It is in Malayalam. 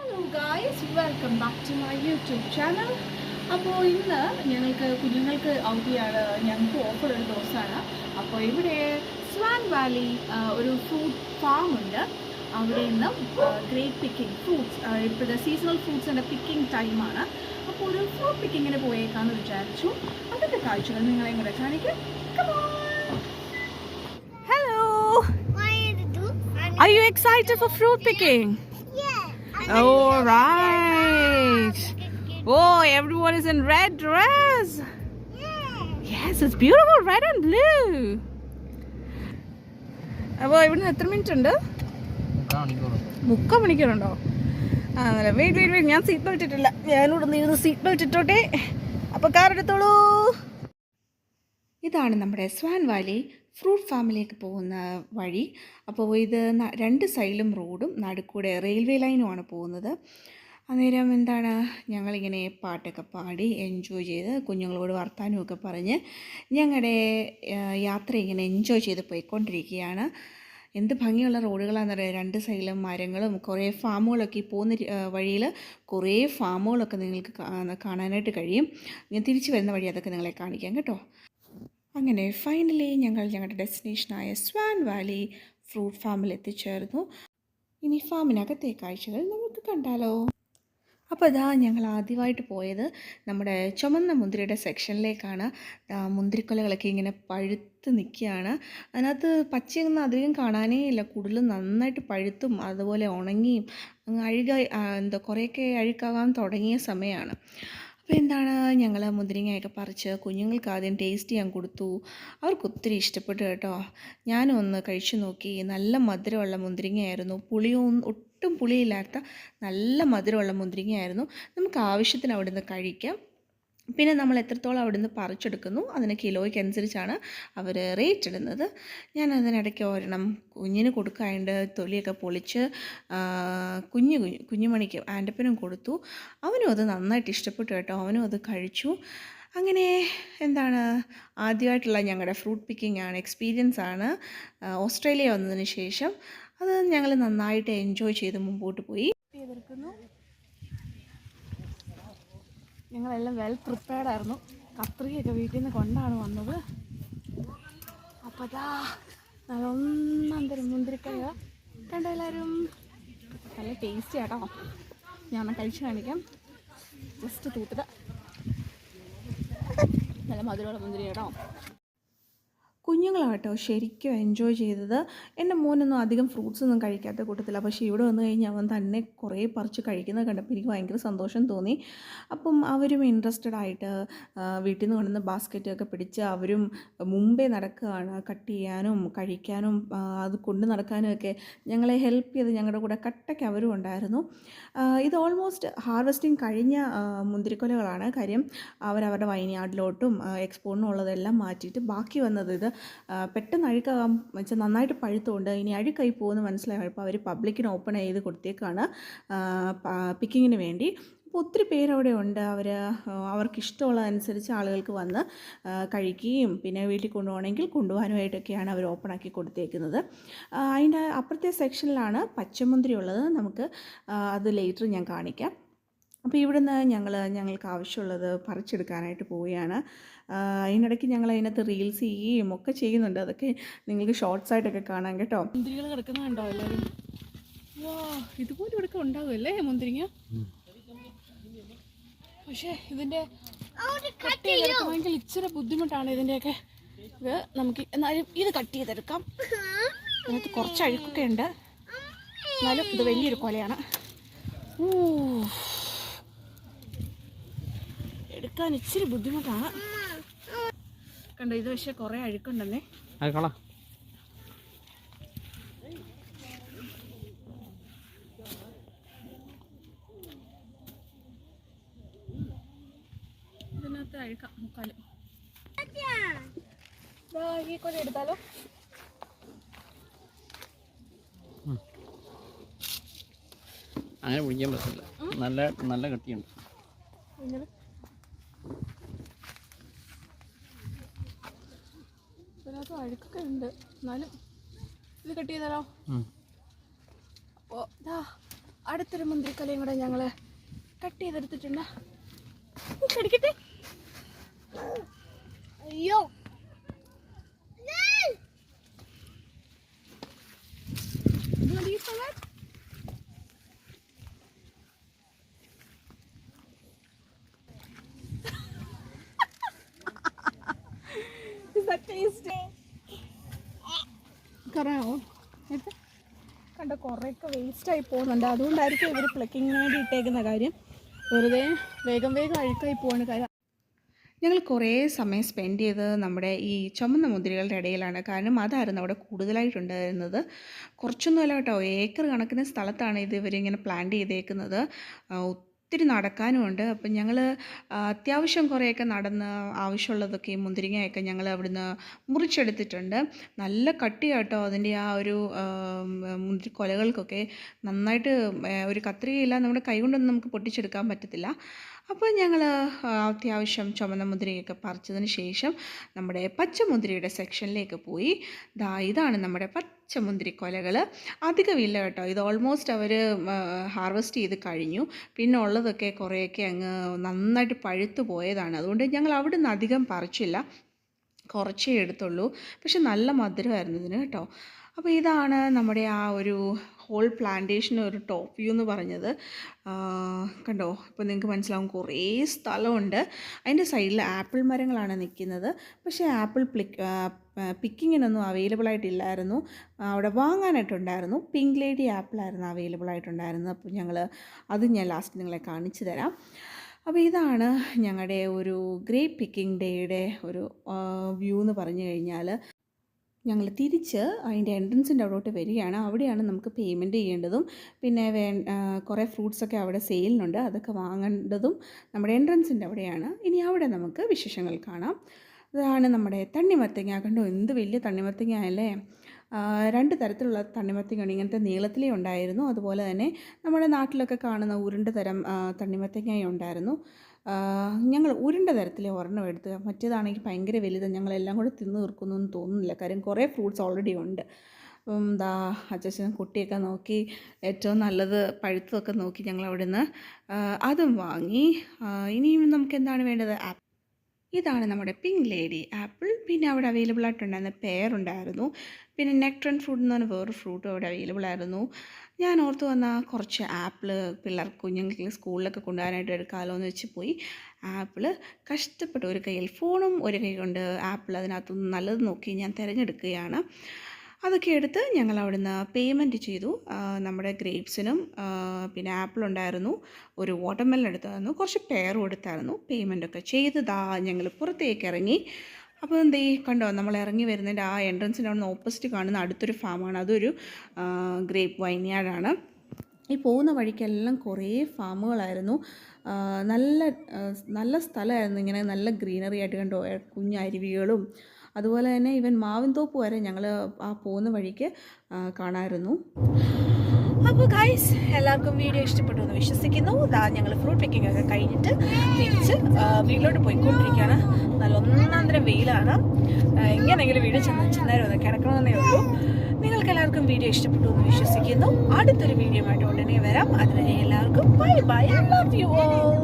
Hello guys, welcome back to my YouTube channel. അപ്പോൾ ഇന്ന് ഞങ്ങൾക്ക് കുഞ്ഞുങ്ങൾക്ക് അവധിയാണ്, ഞങ്ങൾക്ക് ഓഫർ ഒരു ദിവസമാണ്. അപ്പോൾ ഇവിടെ സ്വാൻ വാലി ഒരു ഫ്രൂട്ട് ഫാം ഉണ്ട്. അവിടെ നിന്ന് ഗ്രേപ്പ് പിക്കിംഗ് ഫ്രൂട്ട്സ്, ഇപ്പോഴത്തെ സീസണൽ ഫ്രൂട്ട്സിൻ്റെ പിക്കിംഗ് ടൈമാണ്. അപ്പോൾ ഒരു ഫ്രൂട്ട് പിക്കിങ്ങിന് പോയേക്കാമെന്ന് വിചാരിച്ചു. അതിൻ്റെ കാഴ്ചകൾ നിങ്ങളെയും കൂടെ കാണിക്കും. Hello, are you excited for fruit picking? All right. Oh, everyone is in red dress. Yes, it's beautiful, red and blue. അപ്പോൾ ഇവിടുന്ന് എത്ര മിനിറ്റ് ഉണ്ട്? 3 മണിക്കൂറുണ്ടോ? വെയിറ്റ്, ഞാൻ സീറ്റ് ബെൽറ്റ് ഇട്ടില്ല. ഞാനിവിടെ നിന്ന് സീറ്റ് ബെൽറ്റ് ഇട്ടോട്ടെ. അപ്പോൾ കാർ എടുത്തോളൂ. ഇതാണ് നമ്മുടെ സ്വാൻ വാലി ഫ്രൂട്ട് ഫാമിലേക്ക് പോകുന്ന വഴി. അപ്പോൾ ഇത് 2 സൈഡിലും റോഡും നടുക്കൂടെ റെയിൽവേ ലൈനുമാണ് പോകുന്നത്. അന്നേരം എന്താണ്, ഞങ്ങളിങ്ങനെ പാട്ടൊക്കെ പാടി എൻജോയ് ചെയ്ത് കുഞ്ഞുങ്ങളോട് വർത്താനമൊക്കെ പറഞ്ഞ് ഞങ്ങളുടെ യാത്ര ഇങ്ങനെ എൻജോയ് ചെയ്ത് പോയിക്കൊണ്ടിരിക്കുകയാണ്. എന്ത് ഭംഗിയുള്ള റോഡുകളാണെന്നറിയാം. 2 സൈഡിലും മരങ്ങളും കുറേ ഫാമുകളൊക്കെ ഈ പോകുന്ന വഴിയിൽ കുറേ ഫാമുകളൊക്കെ നിങ്ങൾക്ക് കാണാനായിട്ട് കഴിയും. ഞാൻ തിരിച്ചു വരുന്ന വഴി അതൊക്കെ നിങ്ങളെ കാണിക്കാം കേട്ടോ. അങ്ങനെ ഫൈനലി ഞങ്ങൾ ഞങ്ങളുടെ ഡെസ്റ്റിനേഷനായ സ്വാൻ വാലി ഫ്രൂട്ട് ഫാമിൽ എത്തിച്ചേർന്നു. ഇനി ഫാമിനകത്തെ കാഴ്ചകൾ നമുക്ക് കണ്ടാലോ. അപ്പോൾ ഇതാ ഞങ്ങൾ ആദ്യമായിട്ട് പോയത് നമ്മുടെ ചുമന്ന മുന്തിരിയുടെ സെക്ഷനിലേക്കാണ്. മുന്തിരിക്കൊലകളൊക്കെ ഇങ്ങനെ പഴുത്ത് നിൽക്കുകയാണ്. അതിനകത്ത് പച്ചയൊന്നും അധികം കാണാനേ ഇല്ല. കൂടുതലും നന്നായിട്ട് പഴുത്തും അതുപോലെ ഉണങ്ങിയും കുറേയൊക്കെ അഴുക്കാകാൻ തുടങ്ങിയ സമയമാണ്. അപ്പോൾ എന്താണ്, ഞങ്ങൾ മുന്തിരിങ്ങയൊക്കെ പറിച്ച് കുഞ്ഞുങ്ങൾക്ക് ആദ്യം ടേസ്റ്റ് ചെയ്യാൻ കൊടുത്തു. അവർക്ക് ഒത്തിരി ഇഷ്ടപ്പെട്ടു കേട്ടോ. ഞാനും ഒന്ന് കഴിച്ചു നോക്കി. നല്ല മധുരമുള്ള മുന്തിരിങ്ങയായിരുന്നു. ഒട്ടും പുളിയില്ലാത്ത നല്ല മധുരമുള്ള മുന്തിരിങ്ങയായിരുന്നു. നമുക്ക് ആവശ്യത്തിന് അവിടെ നിന്ന് കഴിക്കാം. പിന്നെ നമ്മൾ എത്രത്തോളം അവിടെ നിന്ന് പറിച്ചെടുക്കുന്നു അതിന് കിലോയ്ക്ക് അനുസരിച്ചാണ് അവർ റേറ്റ് ഇടുന്നത്. ഞാൻ അതിനിടയ്ക്ക് ഒരെണ്ണം കുഞ്ഞിന് കൊടുക്കാണ്ട് തൊലിയൊക്കെ പൊളിച്ച് കുഞ്ഞുമണിക്ക് ആൻ്റപ്പനും കൊടുത്തു. അവനും അത് നന്നായിട്ട് ഇഷ്ടപ്പെട്ടു കേട്ടോ. അവനും അത് കഴിച്ചു. അങ്ങനെ എന്താണ്, ആദ്യമായിട്ടുള്ള ഞങ്ങളുടെ ഫ്രൂട്ട് പിക്കിംഗ് ആണ്, എക്സ്പീരിയൻസ് ആണ്. ഓസ്ട്രേലിയ വന്നതിന് ശേഷം അത് ഞങ്ങൾ നന്നായിട്ട് എൻജോയ് ചെയ്ത് മുമ്പോട്ട് പോയി. ഞങ്ങളെല്ലാം വെൽ പ്രിപ്പയർഡ് ആയിരുന്നു. കത്രികയൊക്കെ വീട്ടിൽ നിന്ന് കൊണ്ടാണ് വന്നത്. അപ്പോൾ അതാ നല്ല ഒന്നാം തരം മുന്തിരിക്കയ കണ്ടോ എല്ലാവരും. നല്ല ടേസ്റ്റി ആട്ടോ. ഞാൻ കഴിച്ച് കാണിക്കാം. ജസ്റ്റ് തൂത്തത് നല്ല മധുരമുള്ള മുന്തിരി കേട്ടോ. കുഞ്ഞുങ്ങളാട്ടോ ശരിക്കും എൻജോയ് ചെയ്തത്. എൻ്റെ മോനൊന്നും അധികം ഫ്രൂട്ട്സ് ഒന്നും കഴിക്കാത്ത കൂട്ടത്തില്ല. പക്ഷേ ഇവിടെ വന്നു കഴിഞ്ഞാൽ അവൻ തന്നെ കുറേ പറിച്ച് കഴിക്കുന്നത് കണ്ടപ്പോൾ എനിക്ക് ഭയങ്കര സന്തോഷം തോന്നി. അപ്പം അവരും ഇൻട്രസ്റ്റഡ് ആയിട്ട് വീട്ടിൽ നിന്ന് കൊണ്ടുവന്ന ബാസ്ക്കറ്റൊക്കെ പിടിച്ച് അവരും മുമ്പേ നടക്കുകയാണ്. കട്ട് ചെയ്യാനും കഴിക്കാനും അത് കൊണ്ട് നടക്കാനും ഒക്കെ ഞങ്ങളെ ഹെൽപ്പ് ചെയ്ത് ഞങ്ങളുടെ കൂടെ കട്ടയ്ക്ക് അവരും ഉണ്ടായിരുന്നു. ഇത് ഓൾമോസ്റ്റ് ഹാർവെസ്റ്റിംഗ് കഴിഞ്ഞ മുന്തിരിക്കൊലകളാണ്. കാര്യം അവരവരുടെ വൈൻയാർഡിലോട്ടും എക്സ്പോർട്ടിനും ഉള്ളതെല്ലാം മാറ്റിയിട്ട് ബാക്കി വന്നത് ഇത് പെട്ടെന്ന് അഴുക്കാകാൻ വെച്ചാൽ നന്നായിട്ട് പഴുത്തുകൊണ്ട് ഇനി അഴുക്കായി പോകുമെന്ന് മനസ്സിലായപ്പോൾ അവർ പബ്ലിക്കിന് ഓപ്പൺ ചെയ്ത് കൊടുത്തേക്കാണ് പിക്കിങ്ങിന് വേണ്ടി. അപ്പോൾ ഒത്തിരി പേരവിടെ ഉണ്ട്. അവർക്കിഷ്ടമുള്ളതനുസരിച്ച് ആളുകൾക്ക് വന്ന് കഴിക്കുകയും പിന്നെ വീട്ടിൽ കൊണ്ടുപോകണമെങ്കിൽ കൊണ്ടുപോകാനുമായിട്ടൊക്കെയാണ് അവർ ഓപ്പണാക്കി കൊടുത്തേക്കുന്നത്. അതിൻ്റെ അപ്പുറത്തെ സെക്ഷനിലാണ് പച്ചമുന്തിരി ഉള്ളത്. നമുക്ക് അത് ലേറ്റർ ഞാൻ കാണിക്കാം. അപ്പോൾ ഇവിടുന്ന് ഞങ്ങൾക്ക് ആവശ്യമുള്ളത് പറിച്ചെടുക്കാനായിട്ട് പോവുകയാണ്. അതിനിടയ്ക്ക് ഞങ്ങൾ അതിനകത്ത് റീൽസ് ചെയ്യുകയും ഒക്കെ ചെയ്യുന്നുണ്ട്. അതൊക്കെ നിങ്ങൾക്ക് ഷോർട്സ് ആയിട്ടൊക്കെ കാണാം കേട്ടോ. മുന്തിരികൾ കിടക്കുന്നുണ്ടോ എല്ലാവരും? വാ, ഇതുപോലെ ഇവിടെയൊക്കെ ഉണ്ടാവുമല്ലേ മുന്തിരിങ്ങ. പക്ഷേ ഇതിൻ്റെ കട്ട് ചെയ്തെടുക്കണമെങ്കിൽ ഇച്ചിരി ബുദ്ധിമുട്ടാണ് ഇതിൻ്റെയൊക്കെ. ഇത് നമുക്ക് എന്നാലും ഇത് കട്ട് ചെയ്തെടുക്കാം. ഇതിനകത്ത് കുറച്ച് അഴുക്കൊക്കെ ഉണ്ട്, എന്നാലും ഇത് വലിയൊരു കൊലയാണ്. എടുക്കാൻ ഇച്ചിരി ബുദ്ധിമുട്ടാണ് കണ്ടോ. ഇത് പക്ഷേ കുറേ അഴുക്കുണ്ടല്ലേ. ഇതിനകത്ത് അഴുക്കാം മുക്കാലും. ഈ കൊല എടുത്താലോ? അങ്ങനെ പിടിക്കാൻ പറ്റില്ല. നല്ല കട്ടിയുണ്ട്. ഇതിനകത്ത് അഴുക്കൊക്കെ ഉണ്ട്, എന്നാലും ഇത് കട്ട് ചെയ്താലോ? അപ്പോൾ ഇതാ അടുത്തൊരു മുന്തിരിക്കൊലയും കൂടെ ഞങ്ങൾ കട്ട് ചെയ്തെടുത്തിട്ടുണ്ട്. കടിക്കട്ടെ. അയ്യോ കണ്ടോ കുറേയൊക്കെ വേസ്റ്റായി പോകുന്നുണ്ട്. അതുകൊണ്ടായിരിക്കും ഇവർ പ്ലക്കിങ്ങിന് വേണ്ടി ഇട്ടേക്കുന്ന കാര്യം. വെറുതെ വേഗം അഴുക്കായി പോവാണ് കാര്യം. ഞങ്ങൾ കുറേ സമയം സ്പെൻഡ് ചെയ്ത് നമ്മുടെ ഈ ചുമന്ന മുന്തിരികളുടെ ഇടയിലാണ്. കാരണം അതായിരുന്നു അവിടെ കൂടുതലായിട്ടുണ്ടായിരുന്നത്. കുറച്ചൊന്നുമല്ല കേട്ടോ, ഏക്കർ കണക്കിന് സ്ഥലത്താണ് ഇത് ഇവരിങ്ങനെ പ്ലാൻ ചെയ്തേക്കുന്നത്. ഒത്തിരി നടക്കാനുമുണ്ട്. അപ്പം ഞങ്ങൾ അത്യാവശ്യം കുറേയൊക്കെ നടന്ന് ആവശ്യമുള്ളതൊക്കെ ഈ മുന്തിരിങ്ങയൊക്കെ ഞങ്ങൾ അവിടുന്ന് മുറിച്ചെടുത്തിട്ടുണ്ട്. നല്ല കട്ടിയാട്ടോ അതിൻ്റെ ആ ഒരു മുന്തിരി കൊലകൾക്കൊക്കെ. നന്നായിട്ട് ഒരു കത്രികയില്ല, നമ്മുടെ കൈ കൊണ്ടൊന്നും നമുക്ക് പൊട്ടിച്ചെടുക്കാൻ പറ്റത്തില്ല. അപ്പോൾ ഞങ്ങൾ അത്യാവശ്യം ചുമന്ന മുന്തിരിയൊക്കെ പറിച്ചതിന് ശേഷം നമ്മുടെ പച്ചമുന്തിരിയുടെ സെക്ഷനിലേക്ക് പോയി. ഇതാണ് നമ്മുടെ പച്ചമുന്തിരി കൊലകൾ. അധികമില്ല കേട്ടോ, ഇത് ഓൾമോസ്റ്റ് അവർ ഹാർവെസ്റ്റ് ചെയ്ത് കഴിഞ്ഞു. പിന്നെ ഉള്ളതൊക്കെ കുറേയൊക്കെ അങ്ങ് നന്നായിട്ട് പഴുത്തു പോയതാണ്. അതുകൊണ്ട് ഞങ്ങൾ അവിടെ നിന്ന് അധികം പറിച്ചില്ല, കുറച്ചേ എടുത്തുള്ളൂ. പക്ഷെ നല്ല മധുരമായിരുന്നു ഇതിന് കേട്ടോ. അപ്പോൾ ഇതാണ് നമ്മുടെ ആ ഒരു ഹോൾ പ്ലാന്റേഷൻ ഒരു ടോപ്പ് വ്യൂ എന്ന് പറഞ്ഞത്. കണ്ടോ, ഇപ്പോൾ നിങ്ങൾക്ക് മനസ്സിലാവും കുറേ സ്ഥലമുണ്ട്. അതിൻ്റെ സൈഡിൽ ആപ്പിൾ മരങ്ങളാണ് നിൽക്കുന്നത്. പക്ഷേ ആപ്പിൾ പിക്കിങ്ങിനൊന്നും അവൈലബിൾ ആയിട്ടില്ലായിരുന്നു. അവിടെ വാങ്ങാനായിട്ടുണ്ടായിരുന്നു. പിങ്ക് ലേഡി ആപ്പിളായിരുന്നു അവൈലബിൾ ആയിട്ടുണ്ടായിരുന്നത്. അപ്പോൾ അത് ഞാൻ ലാസ്റ്റ് നിങ്ങളെ കാണിച്ചു തരാം. അപ്പോൾ ഇതാണ് ഞങ്ങളുടെ ഒരു ഗ്രേപ്പ് പിക്കിംഗ് ഡേയുടെ ഒരു വ്യൂ എന്ന് പറഞ്ഞു കഴിഞ്ഞാൽ. ഞങ്ങൾ തിരിച്ച് അതിൻ്റെ എൻട്രൻസിൻ്റെ അവിടോട്ട് വരികയാണ്. അവിടെയാണ് നമുക്ക് പേയ്മെൻറ്റ് ചെയ്യേണ്ടതും പിന്നെ കുറേ ഫ്രൂട്ട്സൊക്കെ അവിടെ സെയിലിനുണ്ട്. അതൊക്കെ വാങ്ങേണ്ടതും നമ്മുടെ എൻട്രൻസിൻ്റെ അവിടെയാണ്. ഇനി അവിടെ നമുക്ക് വിശേഷങ്ങൾ കാണാം. ഇതാണ് നമ്മുടെ തണ്ണിമത്തങ്ങ. കണ്ടോ, എന്ത് വലിയ തണ്ണിമത്തങ്ങ അല്ലേ. 2 തരത്തിലുള്ള തണ്ണിമത്തങ്ങയാണ്. ഇങ്ങനത്തെ നീളത്തിലേ ഉണ്ടായിരുന്നു. അതുപോലെ തന്നെ നമ്മുടെ നാട്ടിലൊക്കെ കാണുന്ന ഉരുണ്ട തരം തണ്ണിമത്തങ്ങയും ഉണ്ടായിരുന്നു. ഞങ്ങൾ ഉരുണ്ട തരത്തിലെ ഒരെണ്ണം എടുത്ത്, മറ്റേതാണെങ്കിൽ ഭയങ്കര വലുത്. ഞങ്ങളെല്ലാം കൂടെ തിന്ന് തീർക്കുന്നൊന്നും തോന്നുന്നില്ല, കാര്യം കുറേ ഫ്രൂട്ട്സ് ഓൾറെഡി ഉണ്ട്. അച്ഛൻ കുട്ടിയൊക്കെ നോക്കി ഏറ്റവും നല്ലത് പഴുത്തതൊക്കെ നോക്കി ഞങ്ങൾ അവിടെ നിന്ന് അതും വാങ്ങി. ഇനിയും നമുക്ക് എന്താണ് വേണ്ടത്? ഇതാണ് നമ്മുടെ പിങ്ക് ലേഡി ആപ്പിൾ. പിന്നെ അവിടെ അവൈലബിൾ ആയിട്ടുണ്ടായിരുന്ന പേരുണ്ടായിരുന്നു. പിന്നെ നെക്ട്രൻ ഫ്രൂട്ട് എന്ന് പറഞ്ഞ വേറൊരു ഫ്രൂട്ടും അവിടെ അവൈലബിൾ ആയിരുന്നു. ഞാൻ ഓർത്ത് വന്നാൽ കുറച്ച് ആപ്പിള് കുഞ്ഞുങ്ങൾക്ക് സ്കൂളിലൊക്കെ കൊണ്ടുപോകാനായിട്ട് എടുക്കാമല്ലോ എന്ന് വെച്ച് പോയി. ആപ്പിള് കഷ്ടപ്പെട്ട് ഒരു കയ്യിൽ ഫോണും ഒരു കൈ കൊണ്ട് ആപ്പിൾ അതിനകത്തുനിന്ന് നല്ലത് നോക്കി ഞാൻ തിരഞ്ഞെടുക്കുകയാണ്. അതൊക്കെ എടുത്ത് ഞങ്ങൾ അവിടുന്ന് പേയ്മെൻറ്റ് ചെയ്തു. നമ്മുടെ ഗ്രേപ്സിനും പിന്നെ ആപ്പിളുണ്ടായിരുന്നു, ഒരു വാട്ടർമെലൺ എടുത്തായിരുന്നു, കുറച്ച് പെയറും എടുത്തായിരുന്നു. പേയ്മെൻറ്റൊക്കെ ചെയ്തതാ ഞങ്ങൾ പുറത്തേക്ക് ഇറങ്ങി. അപ്പോൾ കണ്ടോ, നമ്മൾ ഇറങ്ങി വരുന്നതിൻ്റെ ആ എൻട്രൻസിൻ്റെ അവിടെ നിന്ന് ഓപ്പോസിറ്റ് കാണുന്ന അടുത്തൊരു ഫാമാണ്. അതൊരു ഗ്രേപ്പ് വൈൻയാർഡാണ്. ഈ പോകുന്ന വഴിക്കെല്ലാം കുറേ ഫാമുകളായിരുന്നു. നല്ല സ്ഥലമായിരുന്നു. ഇങ്ങനെ നല്ല ഗ്രീനറി ആയിട്ട് കണ്ടോ, കുഞ്ഞരുവികളും അതുപോലെ തന്നെ ഇവൻ മാവിൻതോപ്പ് വരെ ഞങ്ങൾ ആ പോകുന്ന വഴിക്ക് കാണാമായിരുന്നു. അപ്പോൾ ഗൈസ്, എല്ലാവർക്കും വീഡിയോ ഇഷ്ടപ്പെട്ടു എന്ന് വിശ്വസിക്കുന്നു. ഞങ്ങൾ ഫ്രൂട്ട് പിക്കിംഗ് ഒക്കെ കഴിഞ്ഞിട്ട് തിരിച്ച് വീട്ടിലോട്ട് പോയിക്കൊണ്ടിരിക്കുകയാണ്. നല്ല ഒന്നാന്തരം വെയിലാണ്. എങ്ങനെയെങ്കിലും വീഡിയോ ചെന്നേരം ഒന്ന് കിടക്കണമെന്നേ ഉള്ളൂ. നിങ്ങൾക്ക് എല്ലാവർക്കും വീഡിയോ ഇഷ്ടപ്പെട്ടു എന്ന് വിശ്വസിക്കുന്നു. അടുത്തൊരു വീഡിയോ ആയിട്ട് ഉടനെ വരാം. അതുവരെ എല്ലാവർക്കും bye bye. I love you all.